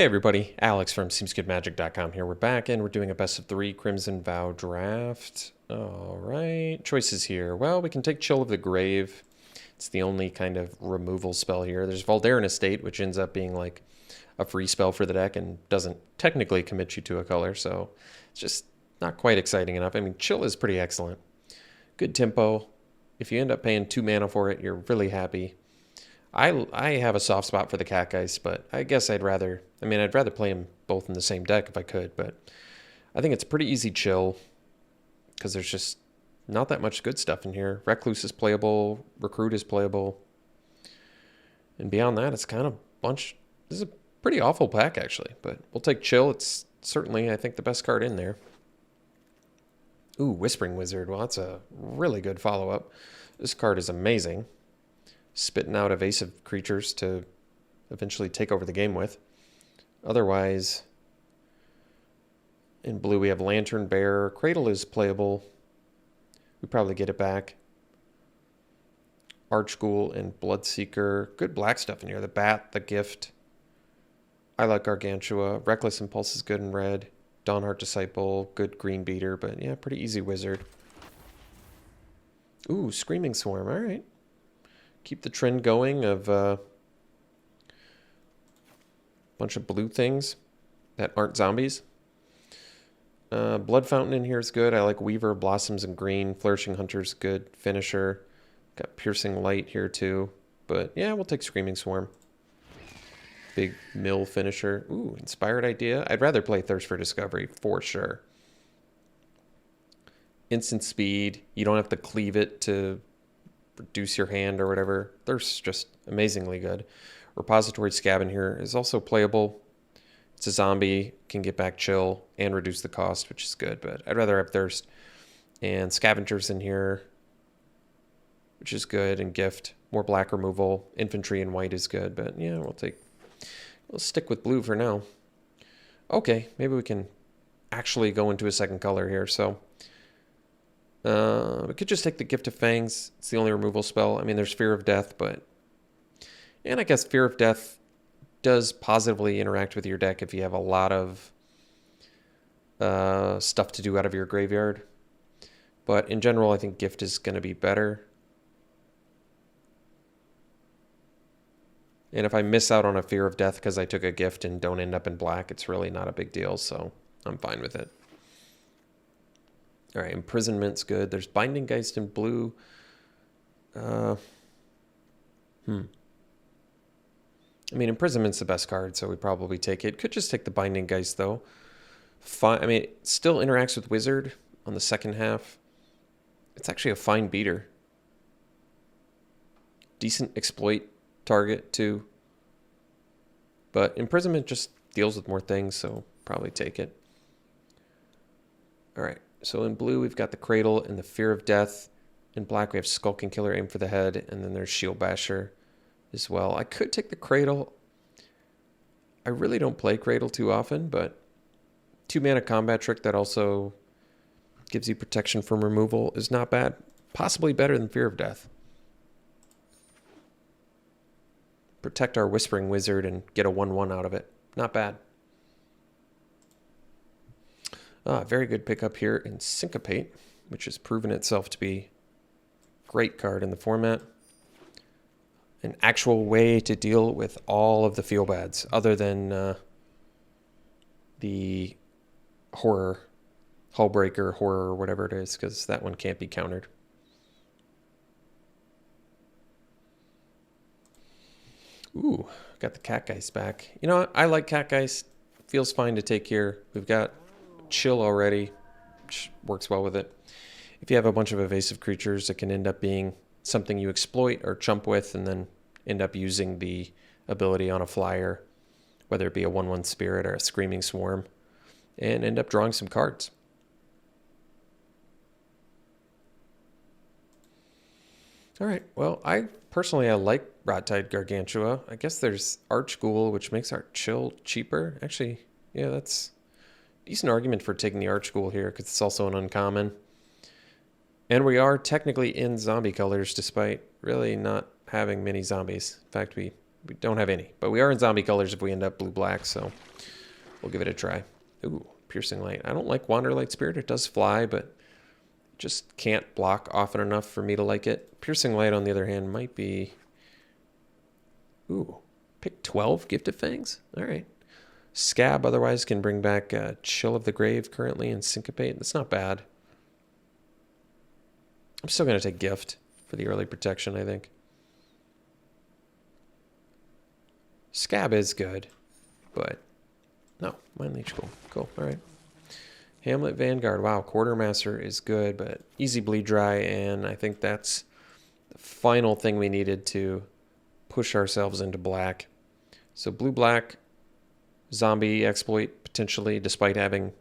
Hey everybody, Alex from SeemsGoodMagic.com here. We're back and we're doing a best of 3 Crimson Vow draft. Alright, choices here. Well, we can take Chill of the Grave. It's the only kind of removal spell here. There's Valdarin Estate, which ends up being like a free spell for the deck and doesn't technically commit you to a color, so it's just not quite exciting enough. I mean, Chill is pretty excellent. Good tempo. If you end up paying 2 mana for it, you're really happy. I have a soft spot for the Cat Geist, but I guess I'd rather play them both in the same deck if I could, but I think it's pretty easy chill because there's just not that much good stuff in here. Recluse is playable, Recruit is playable, and beyond that, it's kind of bunch. This is a pretty awful pack, actually, but we'll take chill. It's certainly, I think, the best card in there. Ooh, Whispering Wizard. Well, that's a really good follow-up. This card is amazing. Spitting out evasive creatures to eventually take over the game with. Otherwise, in blue we have Lantern Bearer. Cradle is playable. We probably get it back. Archghoul and Bloodseeker. Good black stuff in here. The Bat, the Gift. I like Gargantua. Reckless Impulse is good in red. Dawnheart Disciple, good green beater, but yeah, pretty easy wizard. Ooh, Screaming Swarm. All right. Keep the trend going of a bunch of blue things that aren't zombies. Blood Fountain in here is good. I like Weaver of Blossoms in green. Flourishing Hunter's good. Finisher. Got Piercing Light here too. But yeah, we'll take Screaming Swarm. Big mill finisher. Ooh, Inspired Idea. I'd rather play Thirst for Discovery for sure. Instant Speed. You don't have to cleave it to reduce your hand or whatever. Thirst's just amazingly good. Repository Scab in here is also playable. It's a zombie, can get back chill and reduce the cost, which is good, but I'd rather have Thirst. And Scavengers in here, which is good, and Gift. More black removal. Infantry in white is good, but yeah, we'll stick with blue for now. Okay, maybe we can actually go into a second color here, so we could just take the Gift of Fangs. It's the only removal spell. I mean, there's Fear of Death, but... And I guess Fear of Death does positively interact with your deck if you have a lot of stuff to do out of your graveyard. But in general, I think Gift is going to be better. And if I miss out on a Fear of Death because I took a Gift and don't end up in black, it's really not a big deal, so I'm fine with it. All right, Imprisonment's good. There's Binding Geist in blue. I mean, Imprisonment's the best card, so we probably take it. Could just take the Binding Geist, though. Fine. I mean, it still interacts with Wizard on the second half. It's actually a fine beater. Decent exploit target, too. But Imprisonment just deals with more things, so probably take it. All right. So in blue, we've got the Cradle and the Fear of Death. In black, we have Skulking Killer, Aim for the Head, and then there's Shield Basher as well. I could take the Cradle. I really don't play Cradle too often, but 2-mana combat trick that also gives you protection from removal is not bad. Possibly better than Fear of Death. Protect our Whispering Wizard and get a 1/1 out of it. Not bad. Very good pickup here in Syncopate, which has proven itself to be a great card in the format. An actual way to deal with all of the feel-bads, other than the horror, Hullbreaker, horror, or whatever it is, because that one can't be countered. Ooh, got the Cat Geist back. You know what? I like Cat Geist. Feels fine to take here. We've got Chill already, which works well with it. If you have a bunch of evasive creatures, it can end up being something you exploit or chump with and then end up using the ability on a flyer, whether it be a 1/1 Spirit or a Screaming Swarm, and end up drawing some cards. All right, well, I like Rot-Tide Gargantua. I guess there's Archghoul, which makes our Chill cheaper. Actually, yeah, that's decent argument for taking the Archghoul here because it's also an uncommon. And we are technically in zombie colors despite really not having many zombies. In fact, we We don't have any, but we are in zombie colors if we end up blue-black, so we'll give it a try. Ooh, Piercing Light. I don't like Wanderlight Spirit. It does fly, but just can't block often enough for me to like it. Piercing Light, on the other hand, might be... Ooh, pick 12 Gift of Fangs? All right. Scab otherwise can bring back Chill of the Grave currently and Syncopate. That's not bad. I'm still going to take Gift for the early protection, I think. Scab is good, but no, Mind Leech, cool. Cool, all right. Hamlet Vanguard, wow, Quartermaster is good, but easy bleed dry, and I think that's the final thing we needed to push ourselves into black. So blue-black, zombie exploit potentially, despite having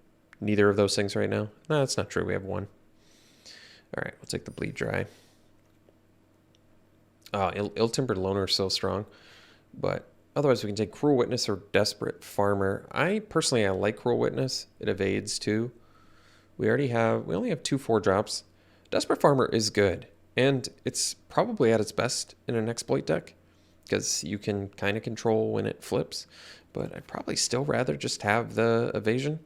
neither of those things right now. No, that's not true, we have one. All right, we'll take the bleed dry. Ill-Tempered Loner is so strong, but otherwise, we can take Cruel Witness or Desperate Farmer. I like Cruel Witness. It evades too. We only have 2 4-drops. Desperate Farmer is good, and it's probably at its best in an exploit deck because you can kind of control when it flips. But I'd probably still rather just have the evasion.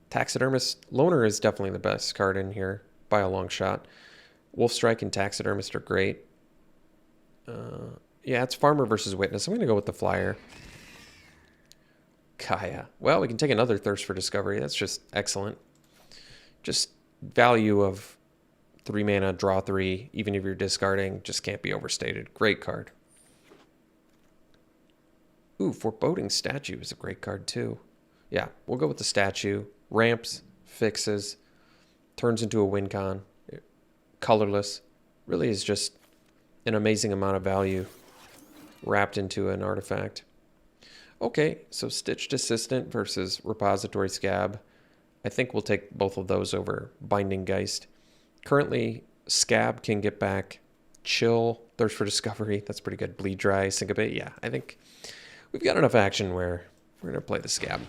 Taxidermist Loner is definitely the best card in here by a long shot. Wolf Strike and Taxidermist are great. Yeah, it's Farmer versus Witness. I'm going to go with the flyer. Kaya. Well, we can take another Thirst for Discovery. That's just excellent. Just value of 3 mana, draw 3, even if you're discarding, just can't be overstated. Great card. Ooh, Foreboding Statue is a great card too. Yeah, we'll go with the statue. Ramps, fixes, turns into a win con. Colorless. Really is just an amazing amount of value wrapped into an artifact. Okay, so Stitched Assistant versus Repository Scab. I think we'll take both of those over Binding Geist. Currently, Scab can get back Chill, Thirst for Discovery. That's pretty good. Bleed Dry, Syncopate. Yeah, I think we've got enough action where we're going to play the Scab.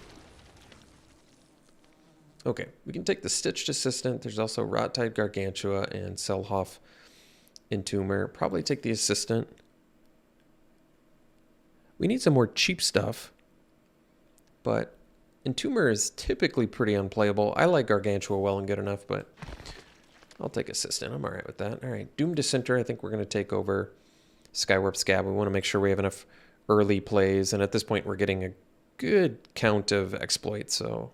Okay, we can take the Stitched Assistant. There's also Rot-Tide Gargantua and Selhoff Entomber. Probably take the Assistant. We need some more cheap stuff, but Entomber is typically pretty unplayable. I like Gargantua well and good enough, but I'll take Assistant. I'm all right with that. All right, Doom Dissenter, I think we're going to take over Skywarp Scab. We want to make sure we have enough early plays, and at this point we're getting a good count of exploits, so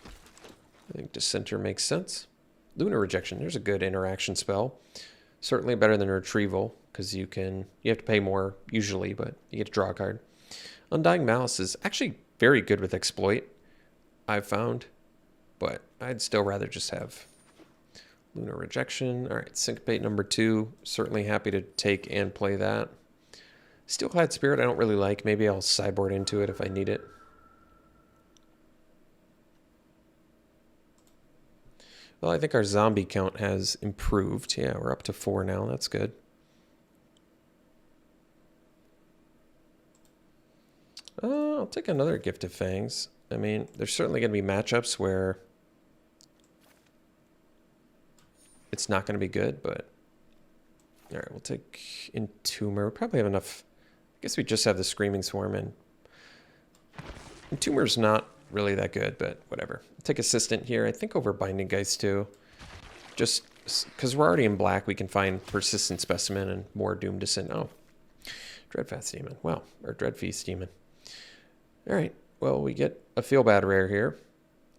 I think Dissenter makes sense. Lunar Rejection, there's a good interaction spell. Certainly better than Retrieval, because you have to pay more usually, but you get to draw a card. Undying Malice is actually very good with exploit, I've found, but I'd still rather just have Lunar Rejection. All right, Syncopate number 2, certainly happy to take and play that. Steelclad Spirit I don't really like. Maybe I'll sideboard into it if I need it. Well, I think our zombie count has improved. Yeah, we're up to 4 now. That's good. I'll take another Gift of Fangs. I mean, there's certainly going to be matchups where it's not going to be good, but all right, we'll take Entomber. We probably have enough. I guess we just have the Screaming Swarm, and Entomber's not really that good, but whatever. Take Assistant here. I think over Binding Geist too. Just because we're already in black, we can find Persistent Specimen and more Doom Descent. Oh, Dreadfast Demon. Wow, or Dreadfeast Demon. All right, well, we get a Feel Bad rare here.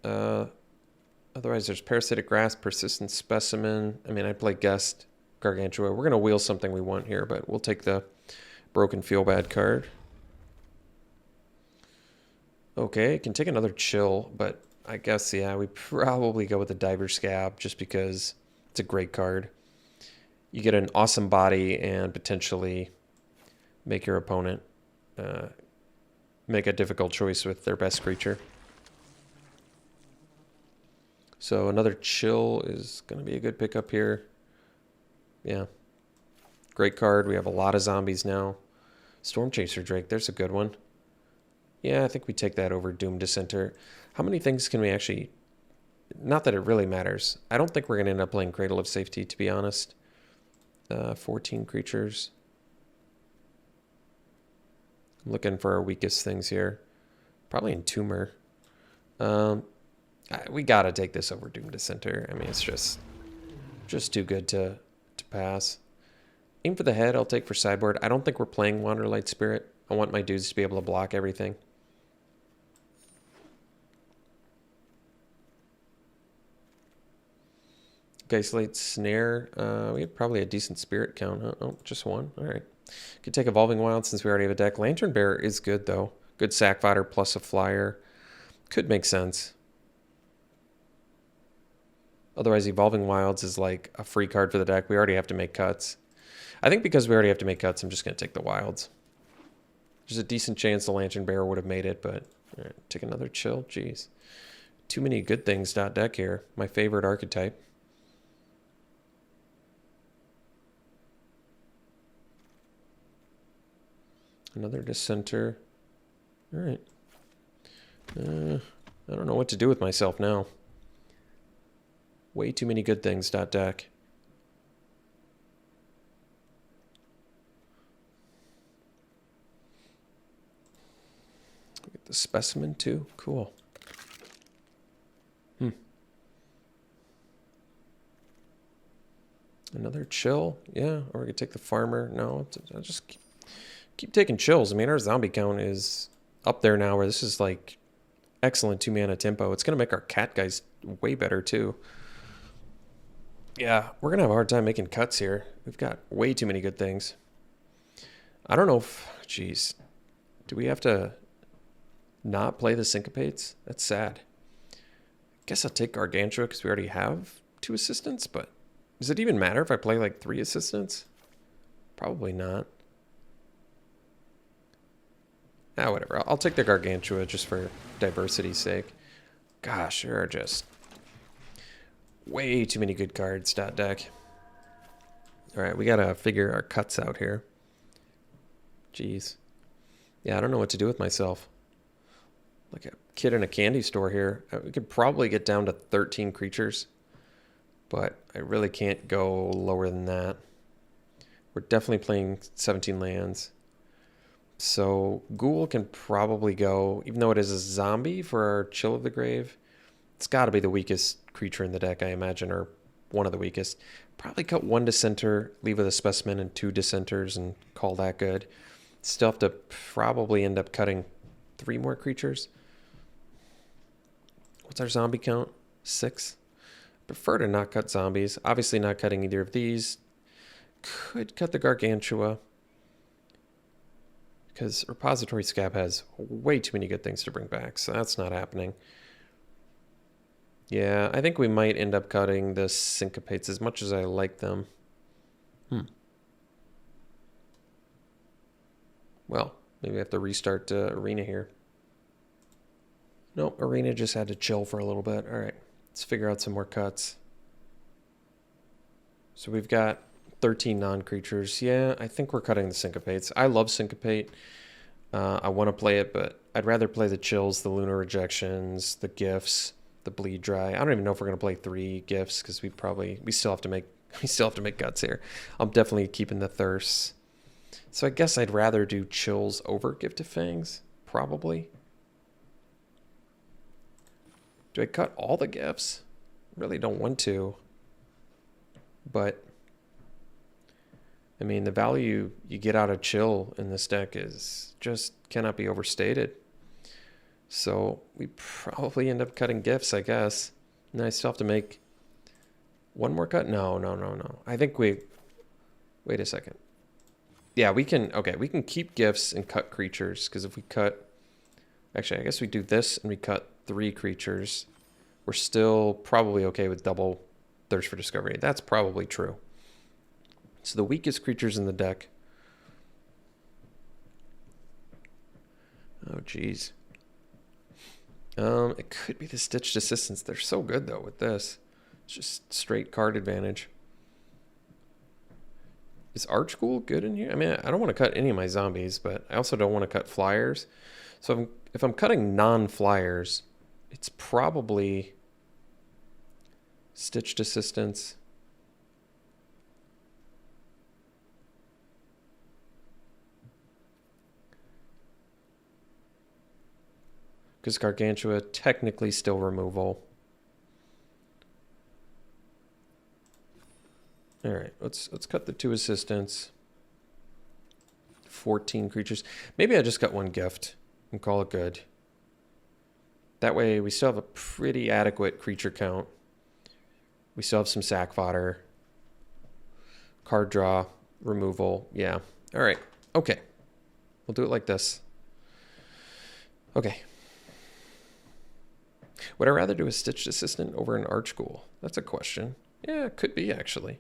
Otherwise, there's Parasitic Grasp, Persistent Specimen. I mean, I'd play Gust, Gargantua. We're going to wheel something we want here, but we'll take the Broken Feel Bad card. Okay, can take another Chill, but I guess, yeah, we probably go with the Diver Scab just because it's a great card. You get an awesome body and potentially make your opponent make a difficult choice with their best creature. So another Chill is going to be a good pickup here. Yeah. Great card. We have a lot of zombies now. Storm Chaser Drake, there's a good one. Yeah, I think we take that over Doom Dissenter. How many things can we actually... Not that it really matters. I don't think we're going to end up playing Cradle of Safety, to be honest. 14 creatures. I'm looking for our weakest things here. Probably Entomber. We gotta take this over Doom Dissenter. I mean, it's just too good to pass. Aim for the head, I'll take for sideboard. I don't think we're playing Wanderlight Spirit. I want my dudes to be able to block everything. Geistlight Snare. We have probably a decent spirit count, huh? Oh, just one. All right. Could take Evolving Wild since we already have a deck. Lantern Bearer is good, though. Good sack fodder plus a flyer. Could make sense. Otherwise, Evolving Wilds is like a free card for the deck. We already have to make cuts. I think because we already have to make cuts, I'm just going to take the Wilds. There's a decent chance the Lantern Bearer would have made it, but all right, take another chill. Jeez. Too many good things deck here. My favorite archetype. Another Dissenter. All right. I don't know what to do with myself now. Way too many good things deck. Get the Specimen too. Cool. Another chill. Yeah, or we could take the Farmer. No, I'll just keep taking chills. I mean, our zombie count is up there now where this is like excellent 2-mana tempo. It's going to make our cat guys way better too. Yeah, we're going to have a hard time making cuts here. We've got way too many good things. I don't know if, geez, do we have to not play the Syncopates? That's sad. I guess I'll take Gargantua because we already have 2 assistants, but does it even matter if I play like 3 assistants? Probably not. Ah, whatever. I'll take the Gargantua just for diversity's sake. Gosh, there are just way too many good cards, deck. Alright, we gotta figure our cuts out here. Jeez. Yeah, I don't know what to do with myself. Like a kid in a candy store here. We could probably get down to 13 creatures, but I really can't go lower than that. We're definitely playing 17 lands. So Ghoul can probably go, even though it is a zombie for our Chill of the Grave, it's got to be the weakest creature in the deck, I imagine, or one of the weakest. Probably cut 1 Dissenter, leave with a Specimen and 2 Dissenters and call that good. Still have to probably end up cutting 3 more creatures. What's our zombie count? 6? Prefer to not cut zombies. Obviously not cutting either of these. Could cut the Gargantua, because Repository Scab has way too many good things to bring back, so that's not happening. Yeah, I think we might end up cutting the Syncopates as much as I like them. Well, maybe I have to restart Arena here. Nope, Arena just had to chill for a little bit. All right, let's figure out some more cuts. So we've got 13 non-creatures. Yeah, I think we're cutting the Syncopates. I love Syncopate. I want to play it, but I'd rather play the Chills, the Lunar Rejections, the Gifts, the Bleed Dry. I don't even know if we're going to play 3 Gifts because we still have to make guts here. I'm definitely keeping the Thirst. So I guess I'd rather do Chills over Gift of Fangs, probably. Do I cut all the Gifts? Really don't want to. But I mean, the value you get out of Chill in this deck is just cannot be overstated. So we probably end up cutting Gifts, I guess. And I still have to make one more cut? No. I think wait a second. Yeah, we can keep Gifts and cut creatures, because if we cut, actually, I guess we do this and we cut 3 creatures. We're still probably okay with double Thirst for Discovery. That's probably true. So the weakest creatures in the deck. Oh, geez. It could be the Stitched Assistants. They're so good, though, with this. It's just straight card advantage. Is Archghoul good in here? I mean, I don't want to cut any of my zombies, but I also don't want to cut flyers. So if I'm cutting non-flyers, it's probably Stitched Assistants. because Gargantua technically still removal. All right, let's cut the 2 assistants. 14 creatures. Maybe I just got 1 gift and call it good. That way we still have a pretty adequate creature count. We still have some sack fodder. Card draw, removal. Yeah. All right. Okay. We'll do it like this. Okay. Would I rather do a Stitched Assistant over an Archghoul? That's a question. Yeah, it could be actually.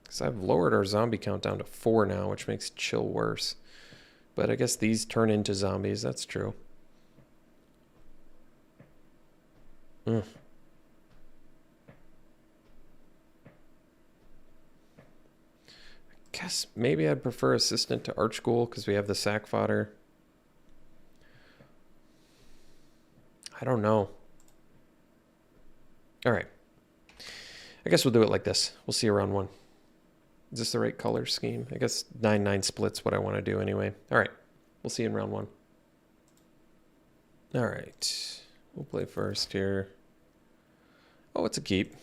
Because I've lowered our zombie count down to 4 now, which makes chill worse. But I guess these turn into zombies. That's true. I guess maybe I'd prefer Assistant to Archghoul because we have the sack fodder. I don't know. All right. I guess we'll do it like this. We'll see you around 1. Is this the right color scheme? I guess 9/9 split's what I want to do anyway. All right. We'll see you in round 1. All right. We'll play first here. Oh, it's a keep.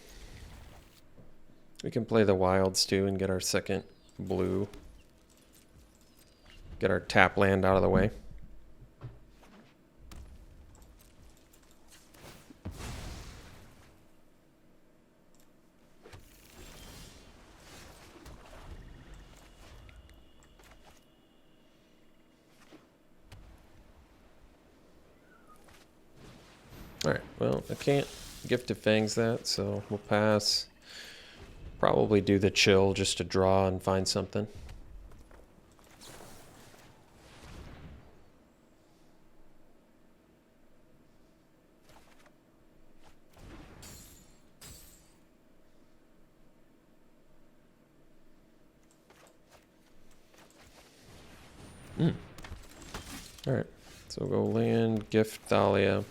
We can play the wilds too and get our second blue. Get our tap land out of the way. Alright, well, I can't Gift of Fangs that, so we'll pass. Probably do the chill just to draw and find something. Alright, so we'll go land, gift Thalia.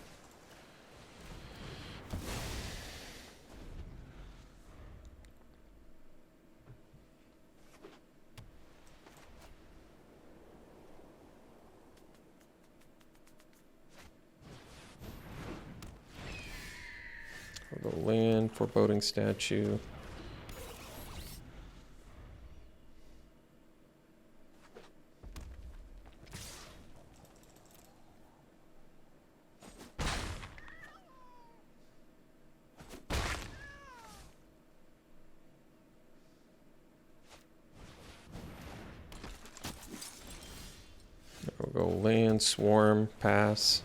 We'll go land, Foreboding Statue. We'll go land, swarm, pass.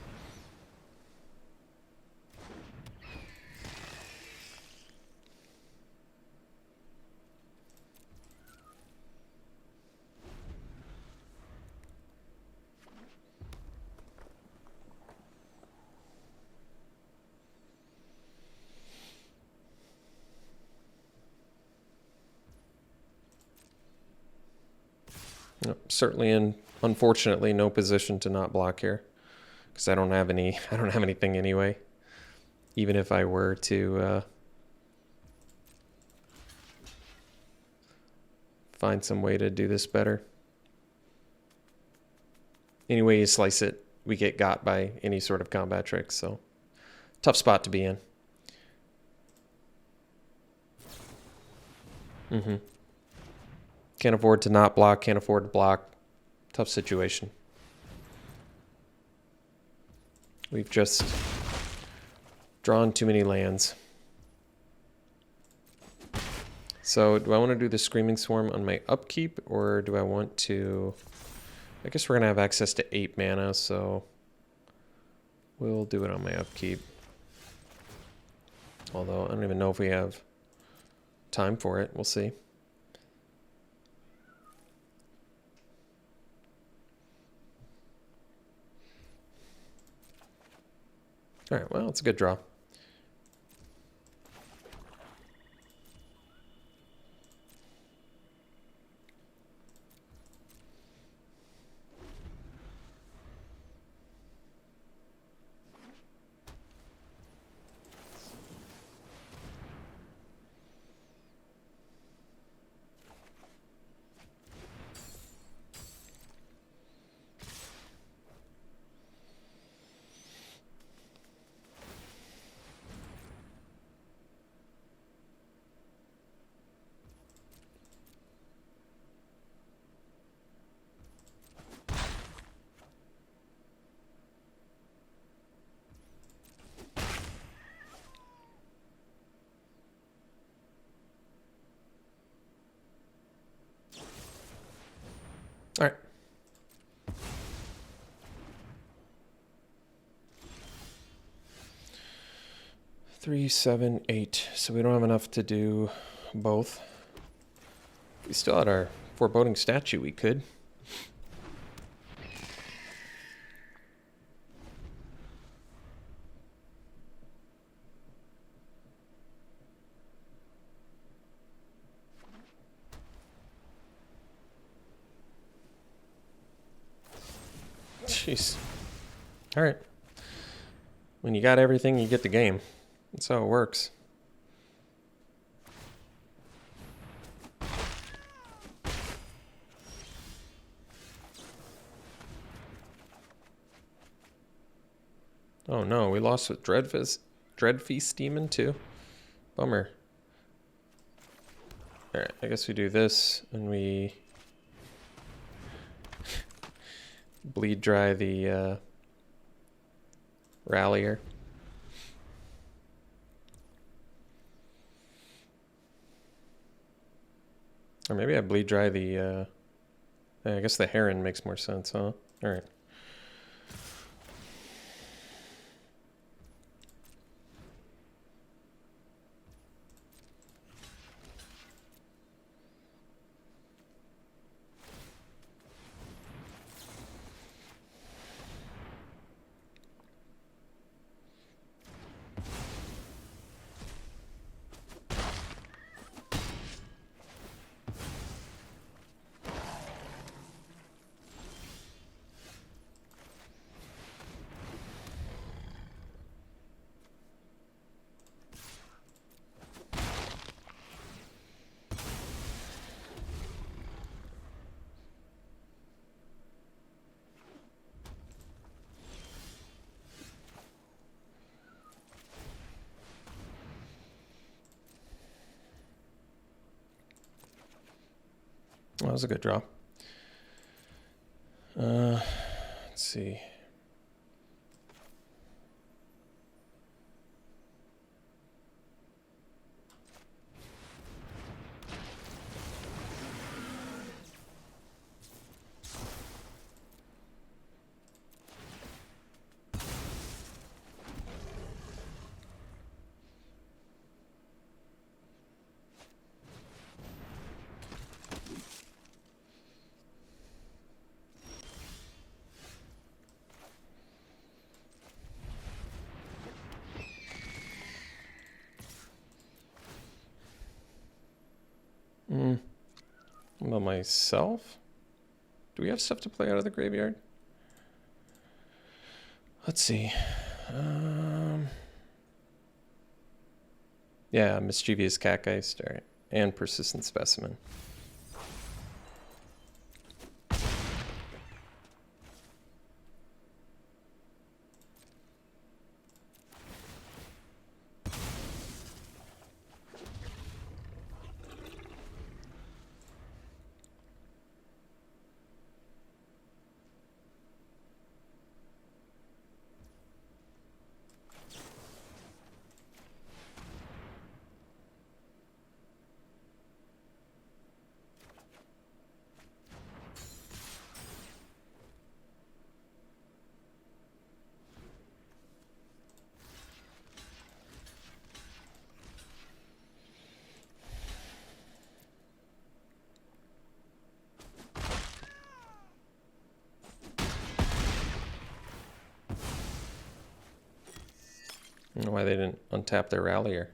Certainly unfortunately, no position to not block here, because I don't have anything anyway. Even if I were to find some way to do this better. Any way you slice it, we get got by any sort of combat tricks, so tough spot to be in. Can't afford to not block, can't afford to block. Tough situation. We've just drawn too many lands. So do I want to do the Screaming Swarm on my upkeep, or do I want to... I guess we're going to have access to 8 mana, so we'll do it on my upkeep. Although I don't even know if we have time for it. We'll see. All right, well, it's a good draw. All right. Three, 7, 8. So we don't have enough to do both. If we still had our foreboding statue, we could. Jeez. All right. When you got everything, you get the game. That's how it works. Oh no, we lost with Dreadfeast Demon too. Bummer. Alright, I guess we do this and we bleed dry the Rallier. Or maybe I bleed dry the I guess the Heron makes more sense, huh? Alright. That was a good draw. Let's see. What about myself? Do we have stuff to play out of the graveyard? Let's see. Yeah, Mischievous Catgeist, all right. And Persistent Specimen. I don't know why they didn't untap their Rallier.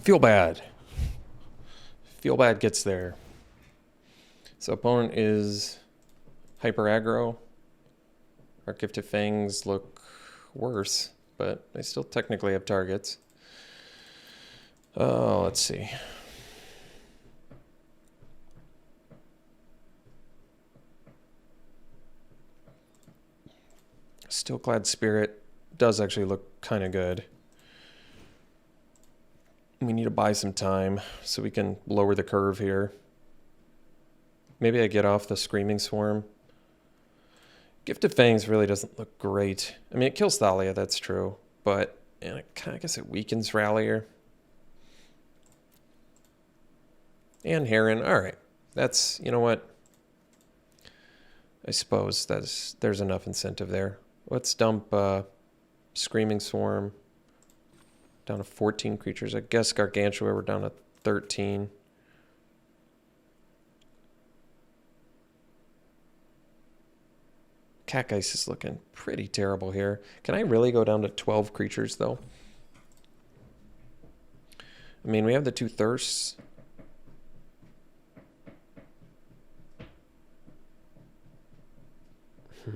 Feel bad. Feel bad gets there. So opponent is hyper aggro. Our Gifted Fangs look worse, but they still technically have targets. Oh, let's see. Steelclad Spirit does actually look kind of good. We need to buy some time so we can lower the curve here. Maybe I get off the Screaming Swarm. Gift of Fangs really doesn't look great. I mean, it kills Thalia, that's true. But and I guess it weakens Rallier. And Heron. All right. That's, you know what? I suppose there's enough incentive there. Let's dump Screaming Swarm down to 14 creatures. I guess Gargantua, we're down to 13. Cactice is looking pretty terrible here. Can I really go down to 12 creatures, though? I mean, we have the 2 Thirsts. I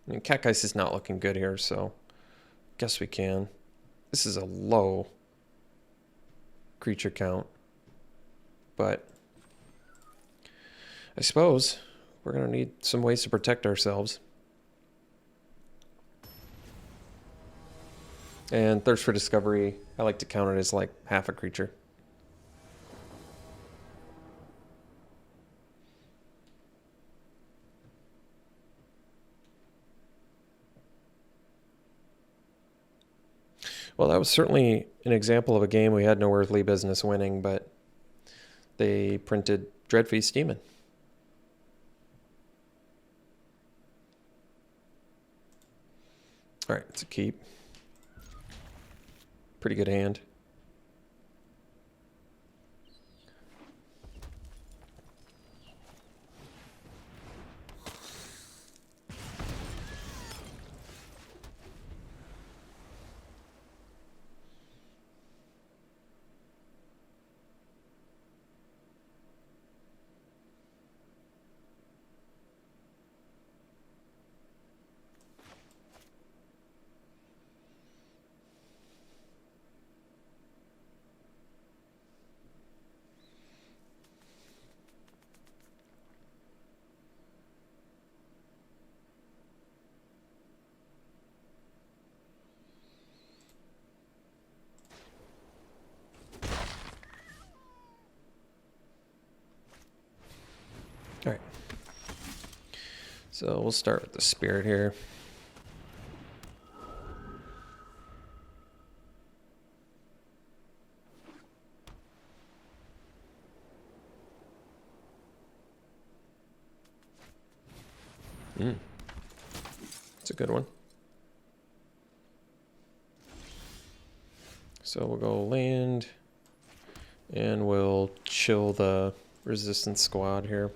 mean, Cactice is not looking good here, so guess we can. This is a low creature count, but I suppose we're going to need some ways to protect ourselves. And Thirst for Discovery, I like to count it as like half a creature. Well, that was certainly an example of a game we had no earthly business winning, but they printed Dreadfeast Demon. All right, it's a keep. Pretty good hand. All right. So we'll start with the Spirit here. It's a good one. So we'll go land, and we'll chill the resistance squad here.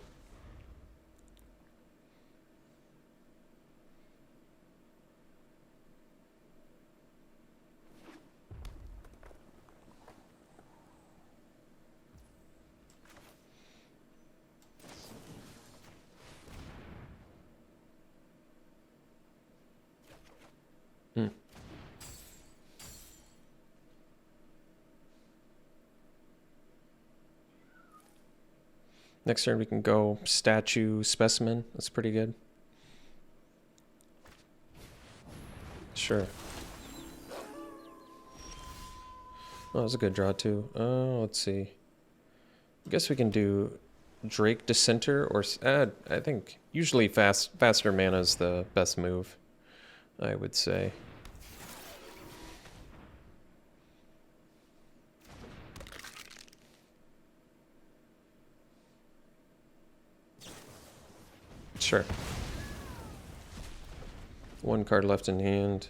Next turn we can go Statue Specimen. That's pretty good. Sure. Oh, that was a good draw too. Let's see. I guess we can do Drake Dissenter or I think usually faster mana is the best move, I would say. Sure. One card left in hand.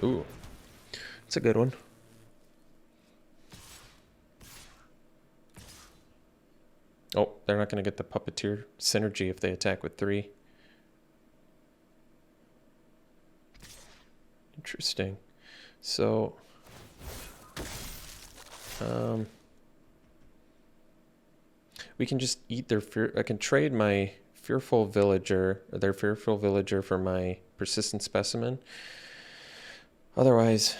Ooh, it's a good one. Oh, they're not going to get the Puppeteer synergy if they attack with 3. Interesting. So, we can just eat their fear. I can trade my Fearful Villager, or their Fearful Villager, for my Persistent Specimen. Otherwise,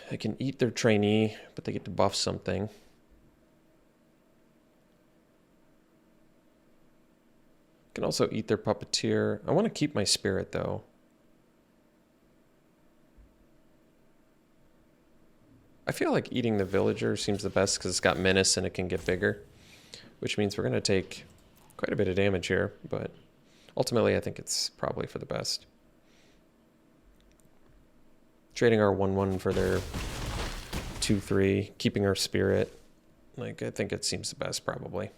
they can eat their trainee, but they get to buff something. Can also eat their puppeteer. I want to keep my spirit though. I feel like eating the villager seems the best because it's got menace and it can get bigger, which means we're going to take quite a bit of damage here, but ultimately I think it's probably for the best. Trading our 1/1 for their 2/3, keeping our spirit. Like, I think it seems the best probably.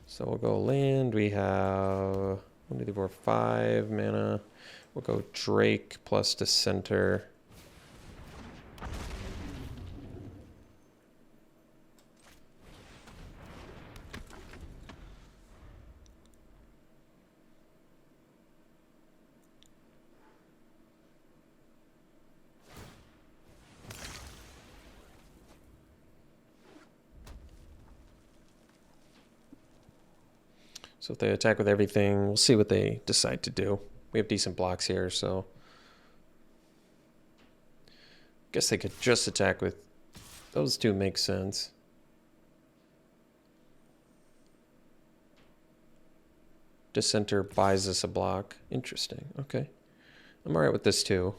So we'll go land. We have 1, 2, 3, 4, 5 mana. We'll go Drake plus Dissenter. So if they attack with everything, we'll see what they decide to do. We have decent blocks here, so I guess they could just attack with those two. Makes sense. Dissenter buys us a block. Interesting. Okay. I'm alright with this too.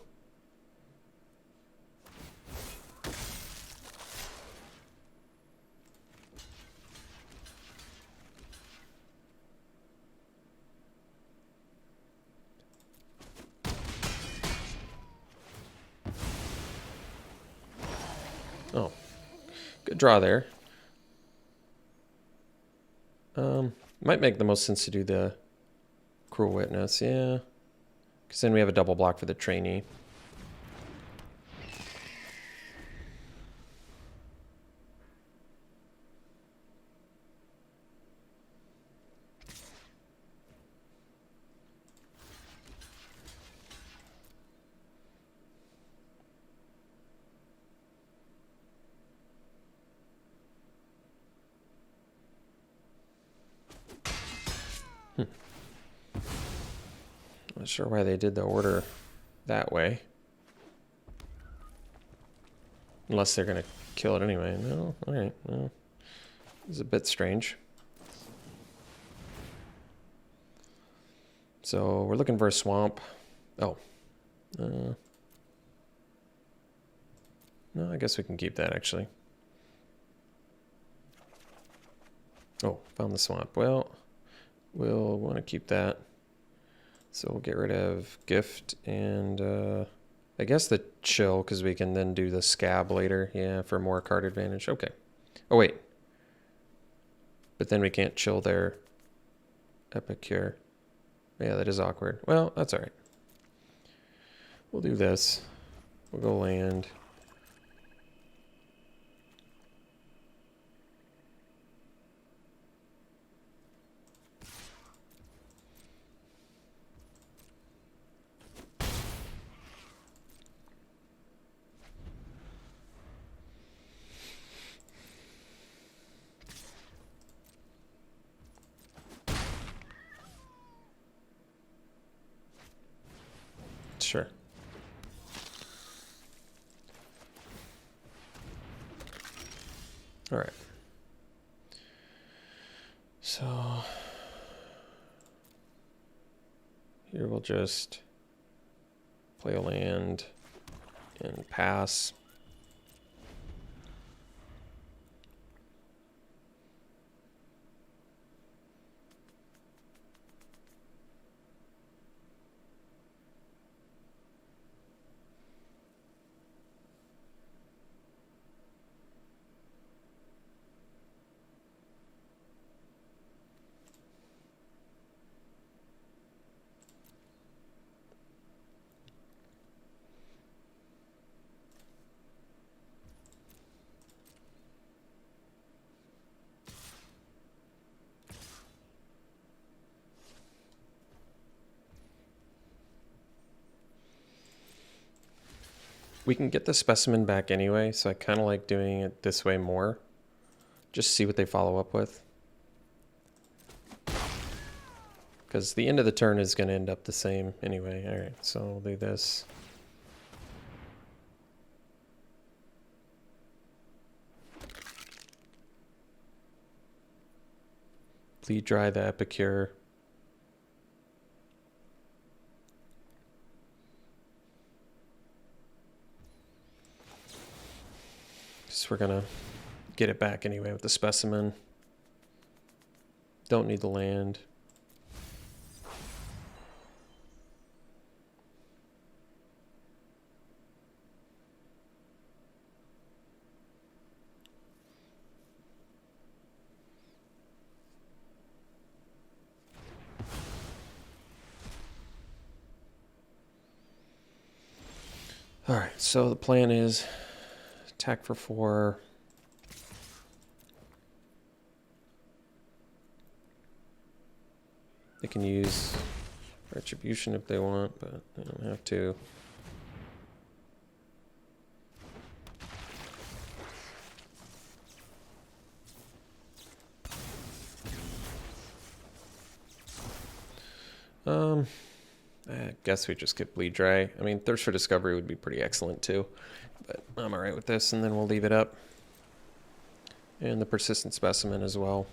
Oh, good draw there. Might make the most sense to do the Cruel Witness, yeah. Because then we have a double block for the trainee. Not sure why they did the order that way. Unless they're going to kill it anyway. No? Alright. Well, it's a bit strange. So we're looking for a swamp. Oh. No, I guess we can keep that actually. Oh, found the swamp. Well, we'll want to keep that. So we'll get rid of gift and I guess the chill because we can then do the scab later. Yeah, for more card advantage. Okay. Oh, wait. But then we can't chill their epicure. Yeah, that is awkward. Well, that's all right. We'll do this. We'll go land. Sure. All right. So here we'll just play a land and pass. We can get the specimen back anyway, so I kind of like doing it this way more. Just see what they follow up with. Because the end of the turn is going to end up the same anyway. All right, so we'll do this. Bleed dry the Epicure. So we're gonna get it back anyway with the specimen. Don't need the land. All right, so the plan is attack for 4. They can use Retribution if they want, but they don't have to. I guess we just get Bleed Dry. I mean, Thirst for Discovery would be pretty excellent too, but I'm alright with this, and then we'll leave it up. And the Persistent Specimen as well.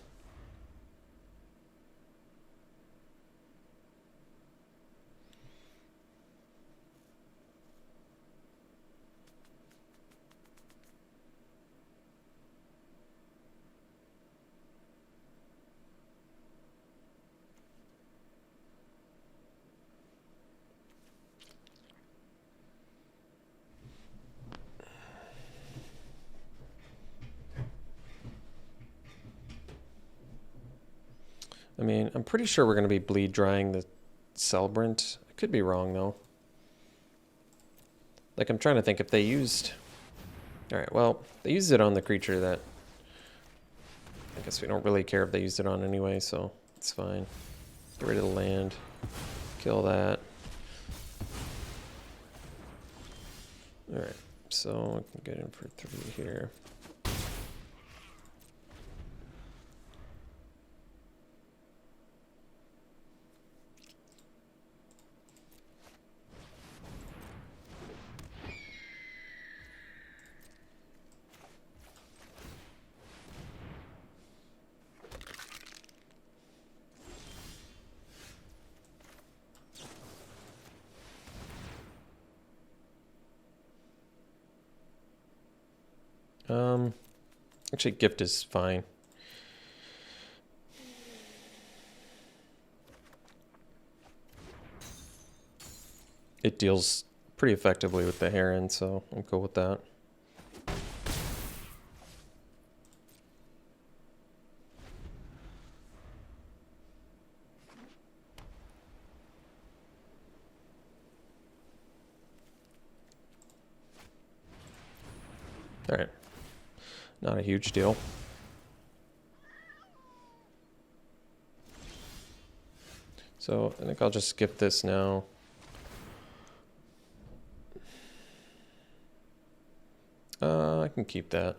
I mean, I'm pretty sure we're going to be bleed drying the Celebrant. I could be wrong, though. Like, I'm trying to think if they used... Alright, well, they used it on the creature that... I guess we don't really care if they used it on anyway, so it's fine. Get rid of the land. Kill that. Alright, so I can get in for 3 here. Actually, gift is fine. It deals pretty effectively with the Heron, so I'm cool with that. All right. Not a huge deal. So I think I'll just skip this now. I can keep that.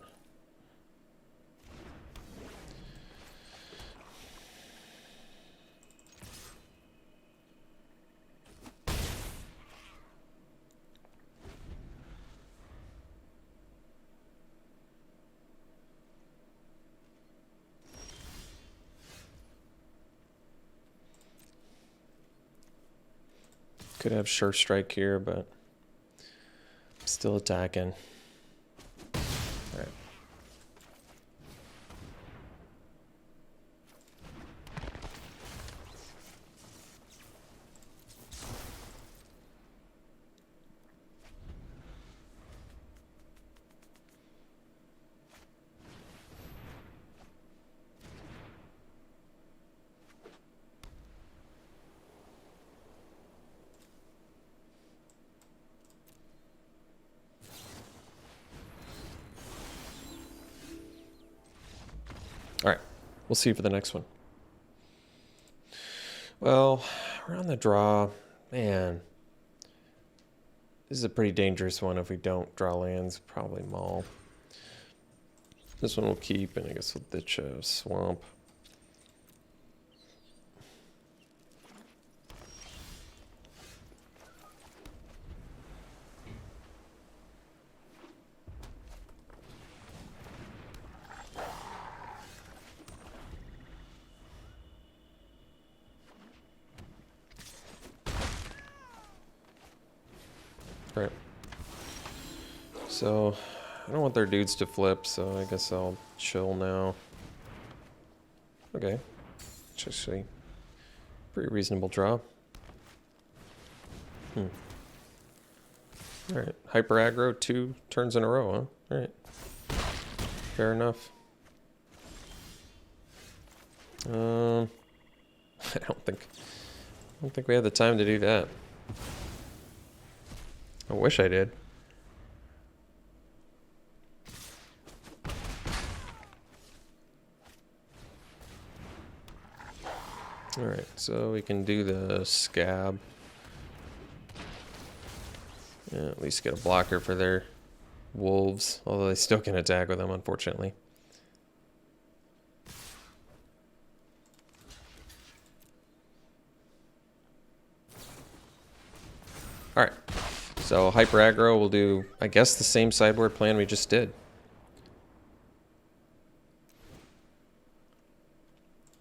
Could have Sure Strike here, but still attacking. All right. All right, we'll see for the next one. Well, we're on the draw. Man, this is a pretty dangerous one if we don't draw lands. Probably Maul. This one we'll keep, and I guess we'll ditch a Swamp. Right. So, I don't want their dudes to flip, so I guess I'll chill now. Okay. It's actually pretty reasonable draw. Alright. Hyper aggro 2 turns in a row, huh? Alright. Fair enough. I don't think we had the time to do that. I wish I did. Alright, so we can do the scab. Yeah, at least get a blocker for their wolves, although they still can attack with them, unfortunately. Alright, so hyper aggro will do, I guess, the same sideboard plan we just did.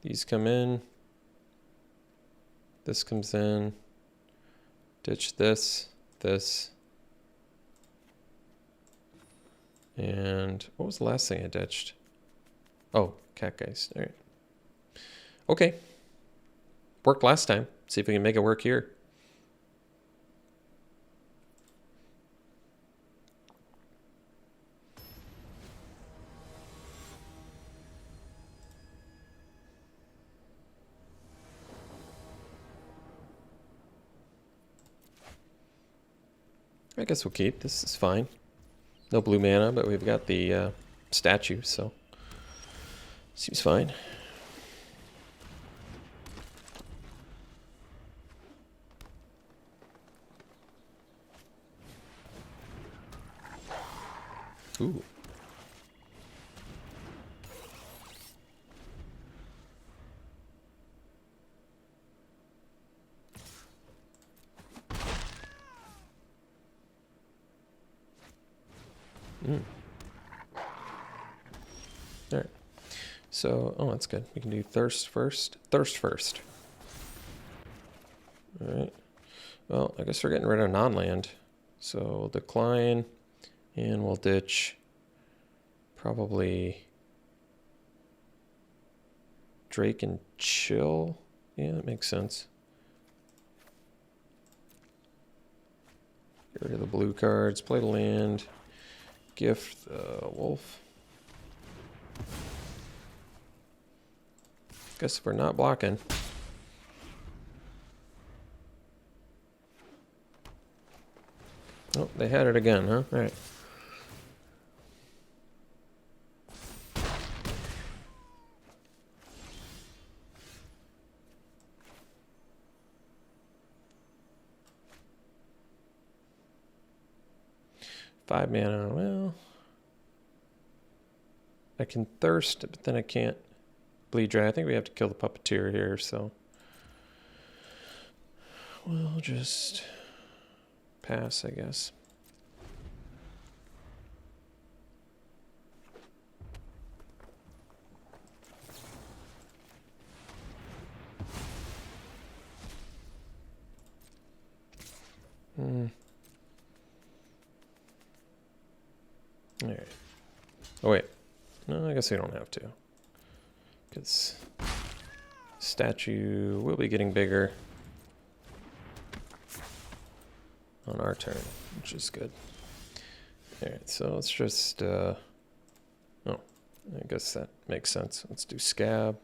These come in. This comes in. Ditch this, this. And what was the last thing I ditched? Oh, Catgeist. All right. Okay. Worked last time. See if we can make it work here. I guess we'll keep. This is fine. No blue mana, but we've got the statue, so seems fine. Ooh. All right. So, oh, that's good. We can do thirst first. Thirst first. All right. Well, I guess we're getting rid of non-land. So we'll decline, and we'll ditch probably Drake and Chill. Yeah, that makes sense. Get rid of the blue cards, play the land, gift wolf. Guess if we're not blocking. Oh, they had it again, huh? All right. Five mana. Well, I can thirst, but then I can't bleed dry. I think we have to kill the puppeteer here, so we'll just pass, I guess. All right. Oh, wait. No, I guess we don't have to. Because statue will be getting bigger on our turn, which is good. Alright, so let's just, oh, I guess that makes sense. Let's do scab.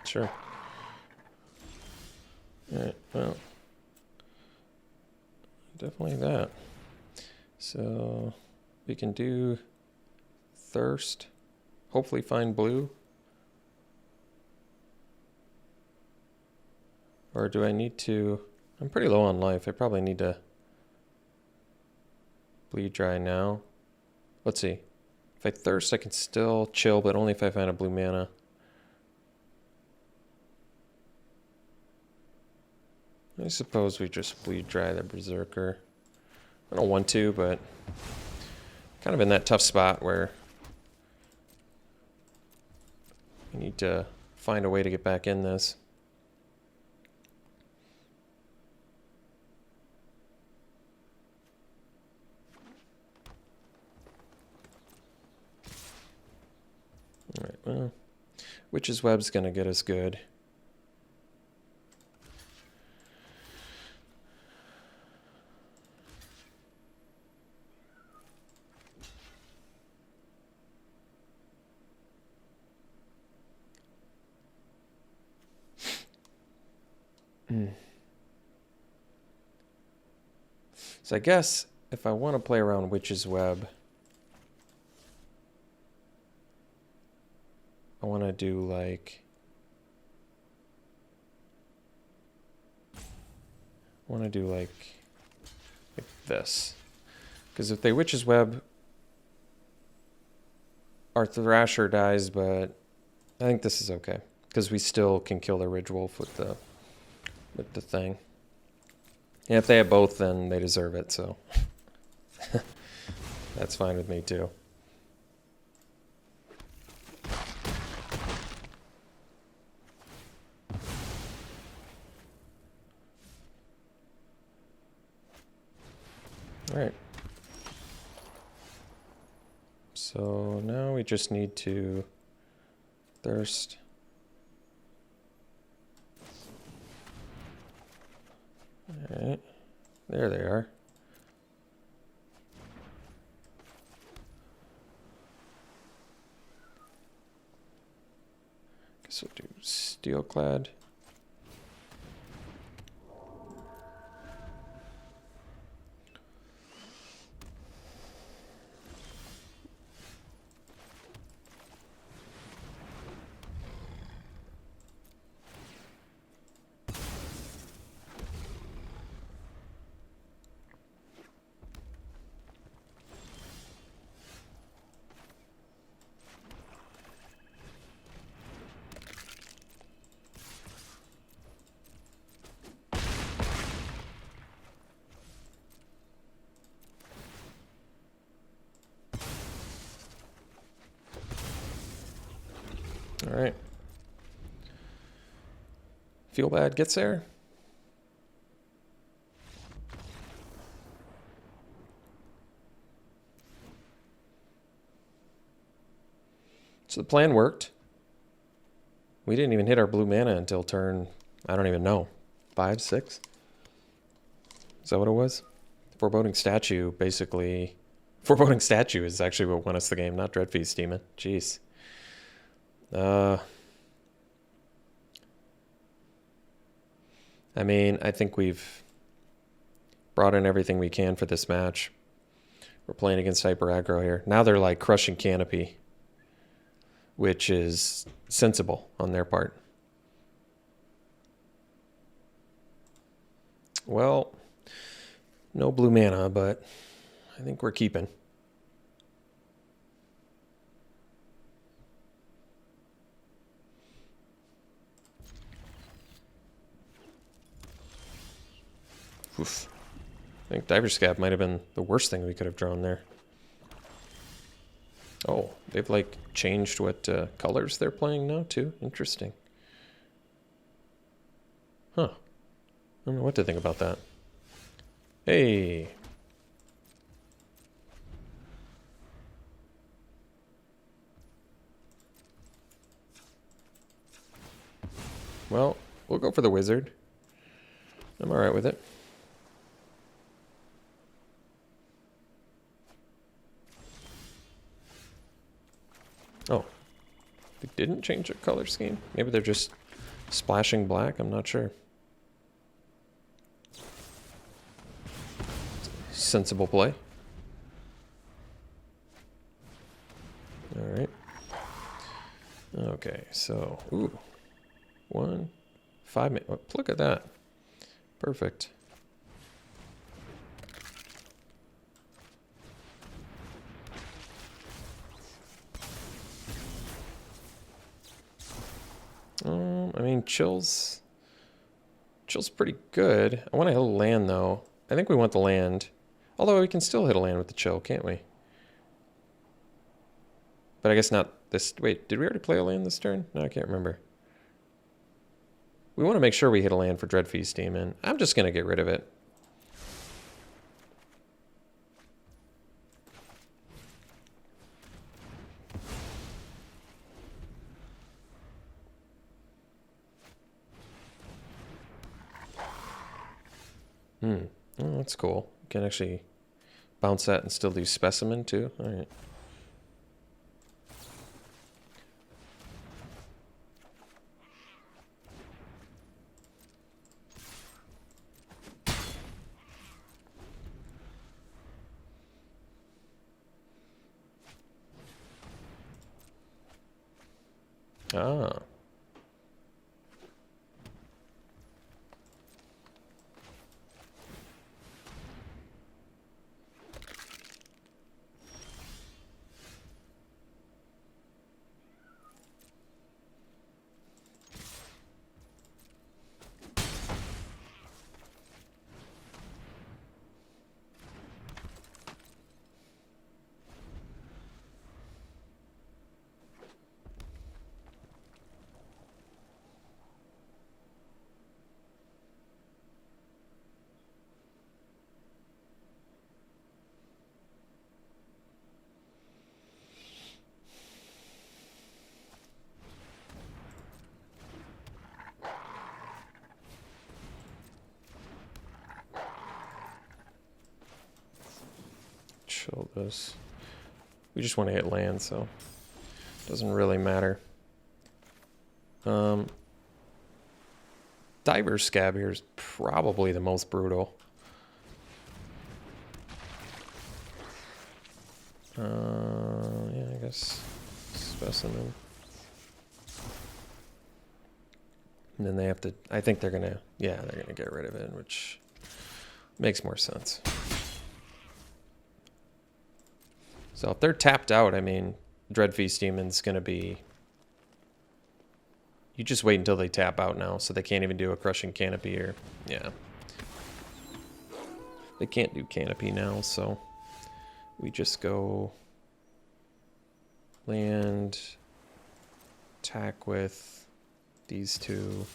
Sure. Alright, well, definitely that. So we can do thirst, hopefully find blue. Or do I need to, I'm pretty low on life. I probably need to bleed dry now. Let's see. If I thirst, I can still chill, but only if I find a blue mana. I suppose we just bleed dry the Berserker. I don't want to, but kind of in that tough spot where we need to find a way to get back in this. All right, well, Witch's Web's going to get us good. So I guess if I want to play around Witch's Web, I want to do like this. Because if they Witch's Web, our Thrasher dies, but I think this is okay. Because we still can kill the Ridgewolf with the thing. And if they have both, then they deserve it, so that's fine with me too. All right. So now we just need to thirst. All right, there they are. Guess we'll do Steelclad. All right. Feel Bad gets there. So the plan worked. We didn't even hit our blue mana until turn, I don't even know, 5, 6? Is that what it was? Foreboding Statue, basically. Foreboding Statue is actually what won us the game, not Dreadfeast Demon. Jeez. I mean, I think we've brought in everything we can for this match. We're playing against Hyper Aggro here. Now they're like crushing Canopy, which is sensible on their part. Well, no blue mana, but I think we're keeping. Oof. I think Diver Scab might have been the worst thing we could have drawn there. Oh, they've like changed what colors they're playing now too. Interesting. Huh. I don't know what to think about that. Hey. Well, we'll go for the wizard. I'm all right with it. Oh, they didn't change their color scheme? Maybe they're just splashing black? I'm not sure. Sensible play. All right. Okay, so, ooh. 1, 5 minutes. Look at that. Perfect. I mean, Chill's pretty good. I want to hit a land, though. I think we want the land. Although we can still hit a land with the Chill, can't we? But I guess not this... Wait, did we already play a land this turn? No, I can't remember. We want to make sure we hit a land for Dreadfeast Demon. I'm just going to get rid of it. Oh, that's cool. You can actually bounce that and still do Specimen, too. All right. Ah. Chill this. We just want to hit land, so it doesn't really matter. Diver Scab here is probably the most brutal. Yeah, I guess Specimen. And then they have to, I think they're gonna, yeah, they're gonna get rid of it, which makes more sense. So if they're tapped out, I mean, Dreadfeast Demon's gonna be, you just wait until they tap out now, so they can't even do a Crushing Canopy or, yeah. They can't do Canopy now, so we just go land, attack with these two.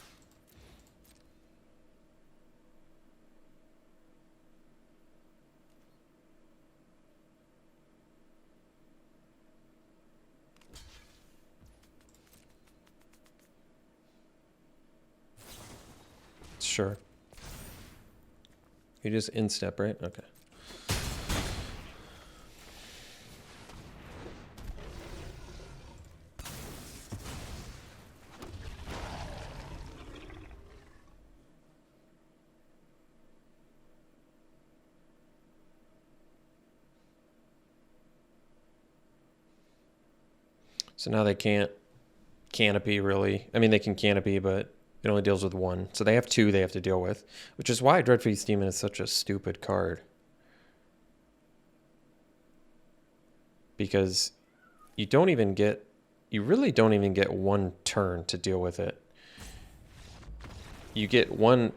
Sure. You just instep, right? Okay. So now they can't canopy, really. I mean, they can canopy, but it only deals with one. So they have two they have to deal with, which is why Dreadfeast Demon is such a stupid card. Because you don't even get, you really don't even get one turn to deal with it. You get one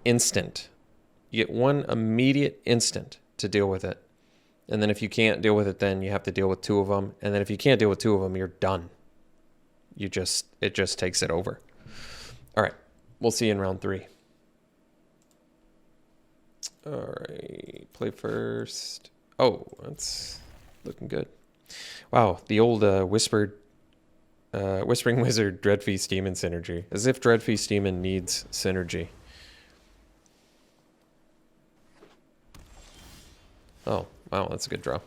instant. You get one immediate instant to deal with it. And then if you can't deal with it, then you have to deal with two of them. And then if you can't deal with two of them, you're done. It just takes it over. All right. We'll see you in round 3. All right. Play first. Oh, that's looking good. Wow. The old Whispering Wizard Dreadfeast Demon synergy. As if Dreadfeast Demon needs synergy. Oh, wow. That's a good draw.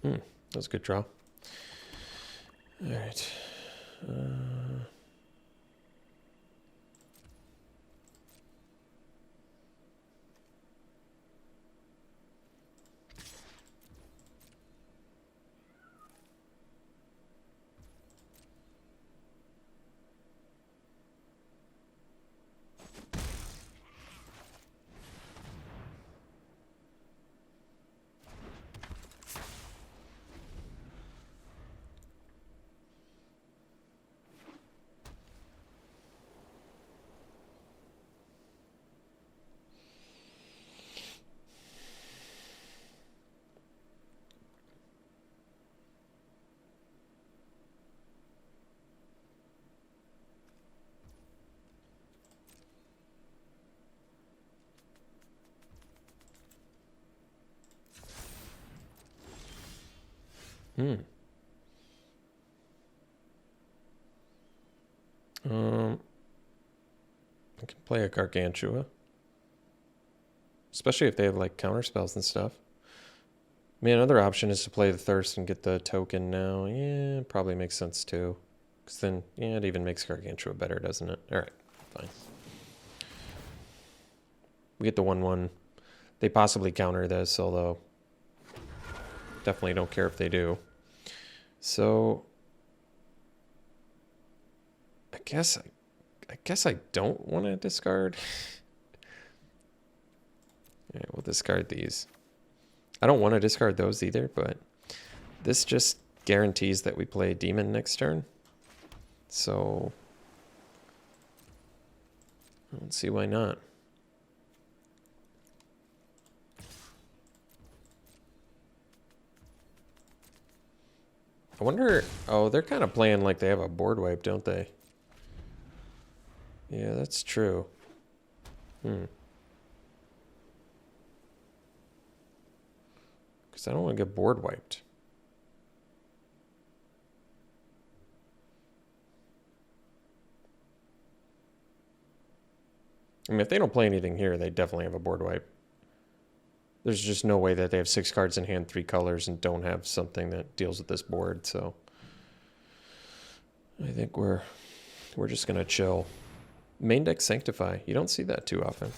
That was a good draw. All right. I can play a Gargantua. Especially if they have like counter spells and stuff. I mean, another option is to play the Thirst and get the token now. Yeah, probably makes sense too. Because then, yeah, it even makes Gargantua better, doesn't it? Alright, fine. We get the 1/1. They possibly counter this, although definitely don't care if they do. So I guess I don't want to discard. Yeah, we'll discard these. I don't want to discard those either, but this just guarantees that we play Demon next turn. So I don't see why not. I wonder... Oh, they're kind of playing like they have a board wipe, don't they? Yeah, that's true. Because I don't want to get board wiped. I mean, if they don't play anything here, they definitely have a board wipe. There's just no way that they have 6 cards in hand, 3 colors, and don't have something that deals with this board, so I think we're just gonna chill. Main deck Sanctify. You don't see that too often.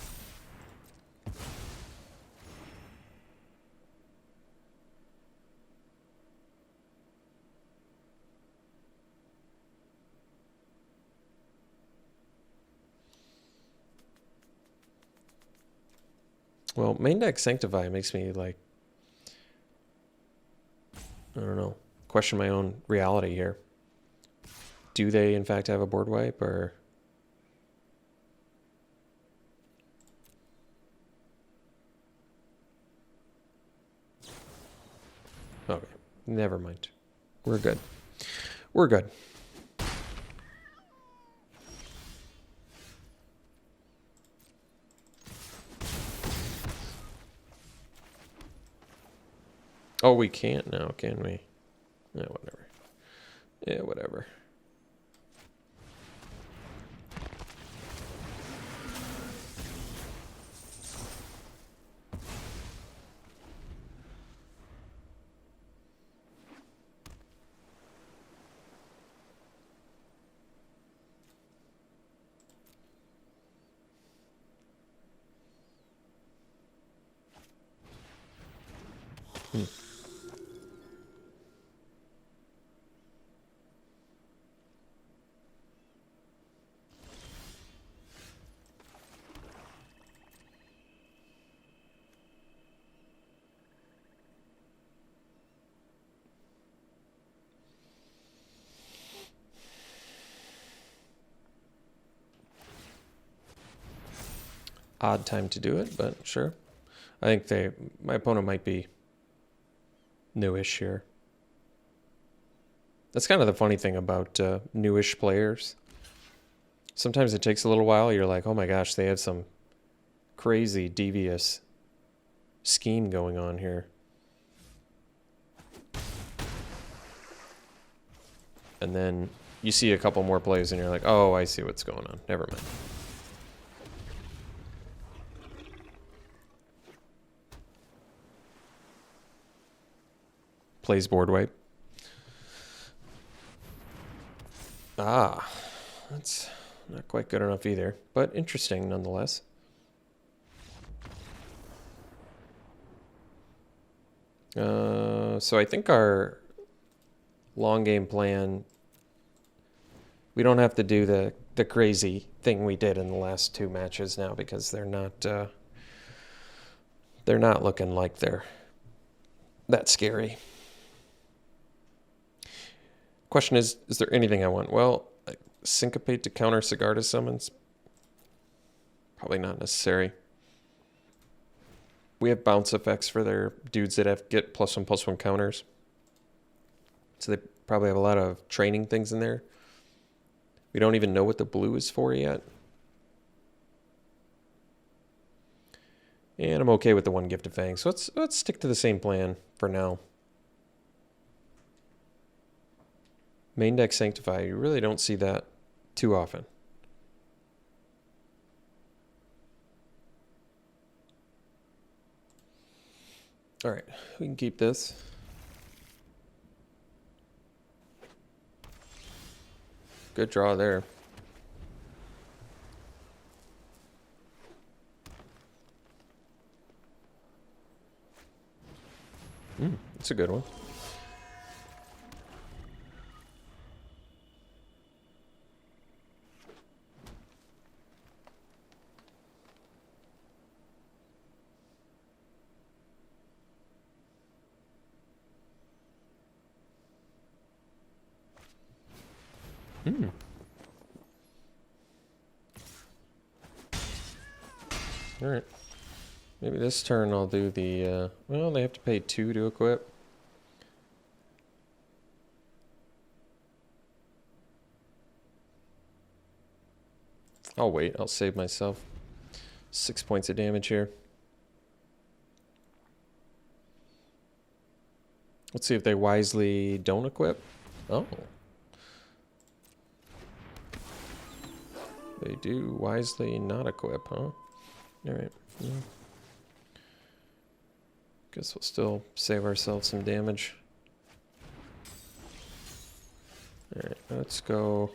Well, main deck Sanctify makes me, like, I don't know, question my own reality here. Do they, in fact, have a board wipe, or... Okay, never mind. We're good. We're good. Oh, we can't now, can we? Yeah, whatever. Yeah, whatever. Odd time to do it, but sure. I think my opponent might be newish here. That's kind of the funny thing about newish players. Sometimes it takes a little while. You're like, oh my gosh, they have some crazy devious scheme going on here. And then you see a couple more plays and you're like, oh, I see what's going on. Never mind. plays board wipe. Ah, that's not quite good enough either, but interesting nonetheless. So I think our long game plan, we don't have to do the crazy thing we did in the last two matches now, because they're not looking like they're that scary. Question is there anything I want? Well, syncopate to counter Sigarda summons. Probably not necessary. We have bounce effects for their dudes that get +1/+1 counters. So they probably have a lot of training things in there. We don't even know what the blue is for yet. And I'm okay with the one Gift of Fang. So let's stick to the same plan for now. Main deck Sanctify. You really don't see that too often. All right, we can keep this. Good draw there. That's a good one. All right. Maybe this turn I'll do the, well, they have to pay 2 to equip. I'll wait. I'll save myself 6 points of damage here. Let's see if they wisely don't equip. Oh. They do wisely not equip, huh? All right. Yeah. Guess we'll still save ourselves some damage. All right, let's go.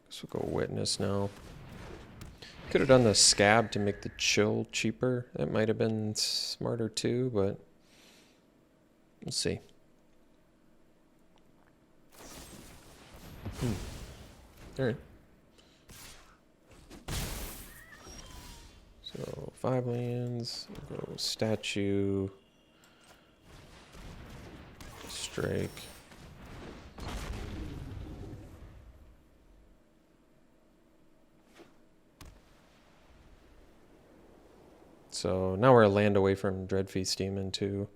Guess we'll go Witness now. Could have done the Scab to make the chill cheaper. That might have been smarter too, but we'll see. All right. So 5 lands. We'll go Statue. Strike. So now we're a land away from Dreadfeast Demon too.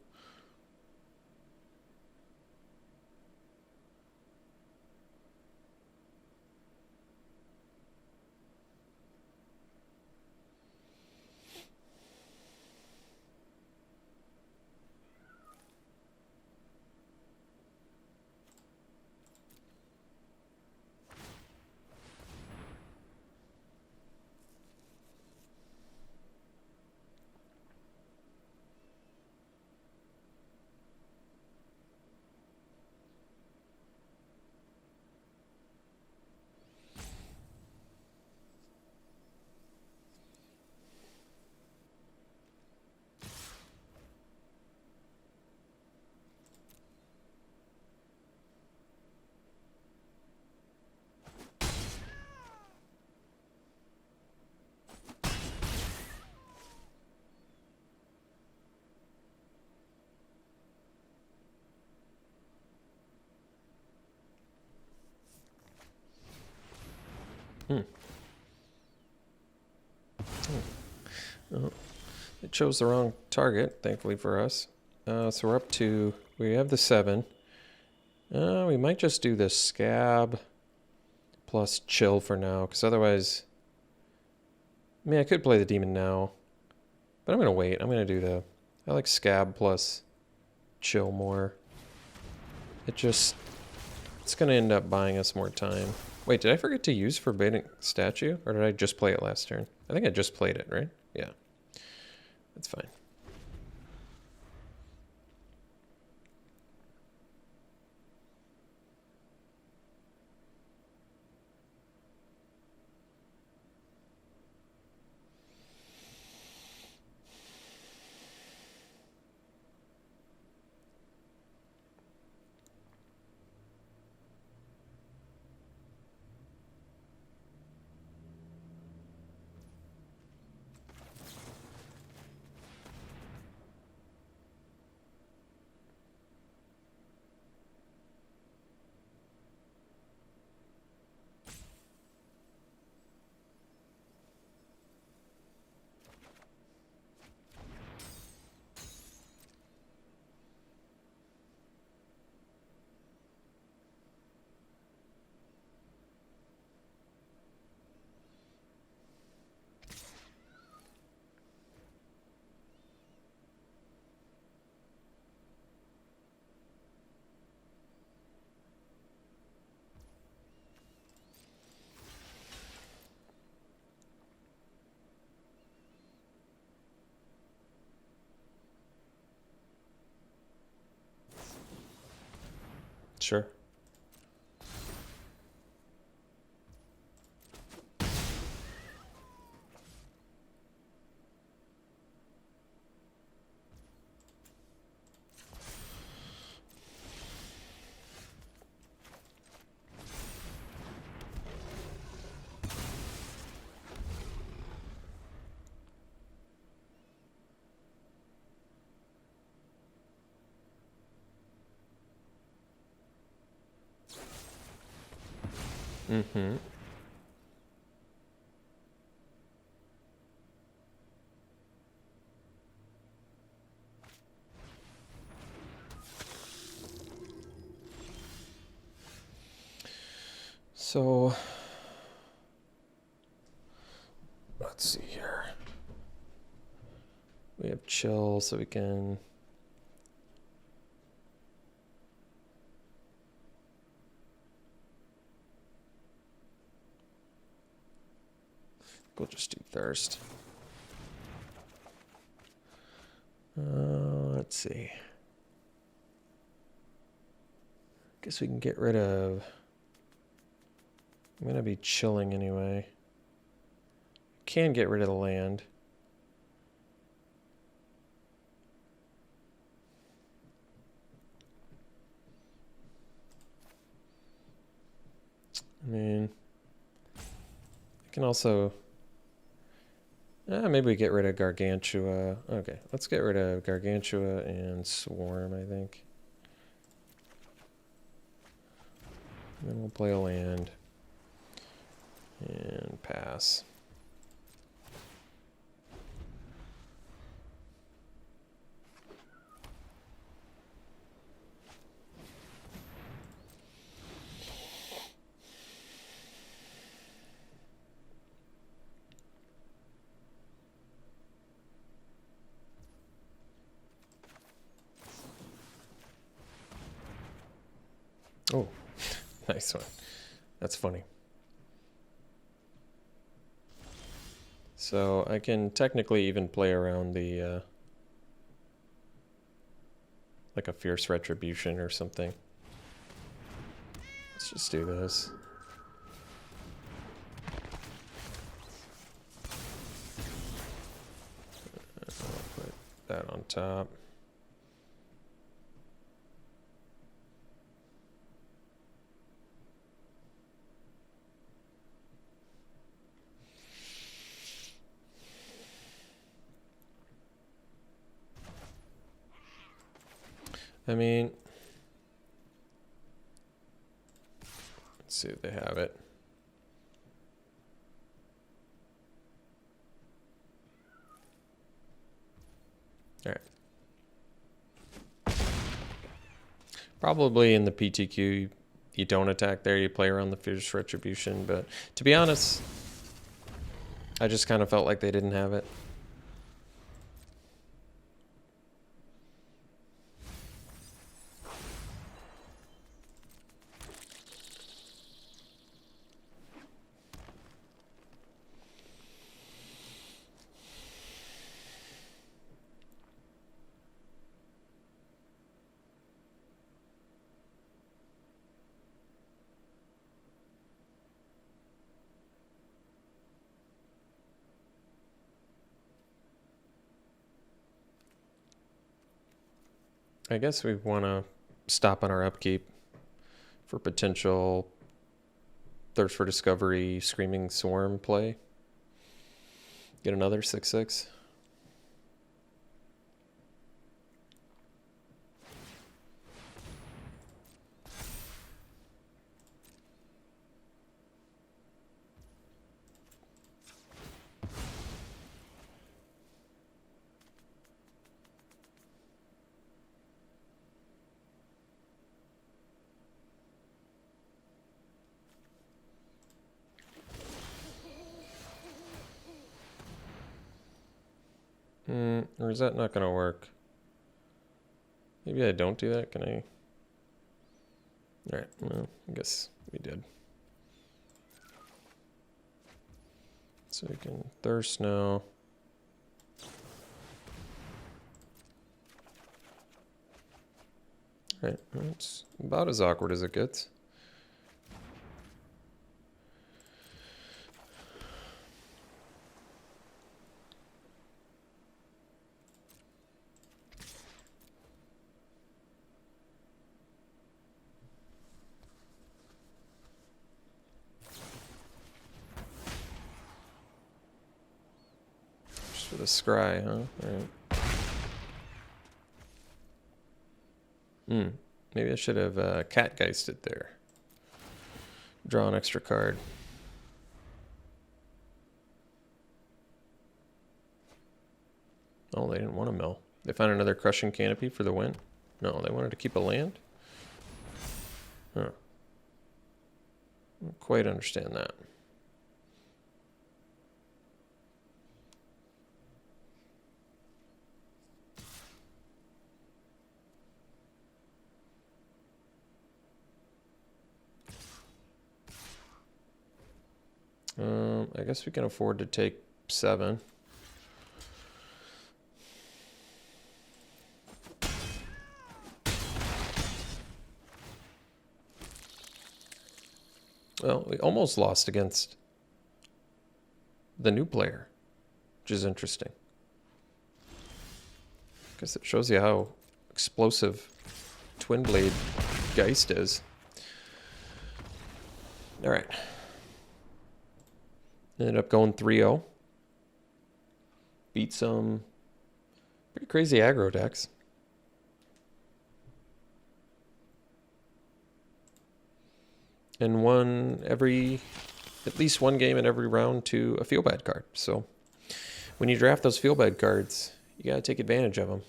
Oh, it chose the wrong target, thankfully for us. So we're up to, we have the 7. We might just do the Scab plus Chill for now, because otherwise, I mean, I could play the Demon now, but I'm going to wait. I'm going to do the, I like Scab plus Chill more. It's going to end up buying us more time. Wait, did I forget to use Forbidding Statue? Or did I just play it last turn? I think I just played it, right? Yeah. That's fine. Sure. Mm-hmm. So let's see here. We have chill, so we can we'll just do thirst. Let's see. Guess we can get rid of. I'm gonna be chilling anyway. Can get rid of the land. I mean, I can also. Maybe we get rid of Gargantua. Okay, let's get rid of Gargantua and Swarm, I think. And then we'll play a land. And pass. Oh, nice one. That's funny. So I can technically even play around the like a Fierce Retribution or something. Let's just do this. I'll put that on top. I mean, let's see if they have it. All right. Probably in the PTQ, you don't attack there, you play around the Fierce Retribution, but to be honest, I just kind of felt like they didn't have it. I guess we want to stop on our upkeep for potential Thirst for Discovery, Screaming Swarm play. Get another 6/6. Or is that not going to work? Maybe I don't do that. Can I? All right. Well, I guess we did. So we can thirst now. All right. It's about as awkward as it gets. For the scry, huh? All right. Maybe I should have catgeisted there. Draw an extra card. Oh, they didn't want to mill. They found another Crushing Canopy for the win? No, they wanted to keep a land? Huh. I don't quite understand that. I guess we can afford to take 7. Well, we almost lost against the new player, which is interesting. I guess it shows you how explosive Twin Blade Geist is. All right. Ended up going 3-0. Beat some pretty crazy aggro decks. And won at least one game in every round to a Feel Bad card. So when you draft those Feel Bad cards, you got to take advantage of them.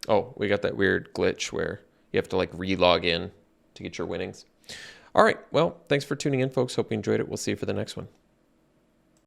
Oh, we got that weird glitch where you have to like re-log in to get your winnings. All right. Well, thanks for tuning in, folks. Hope you enjoyed it. We'll see you for the next one.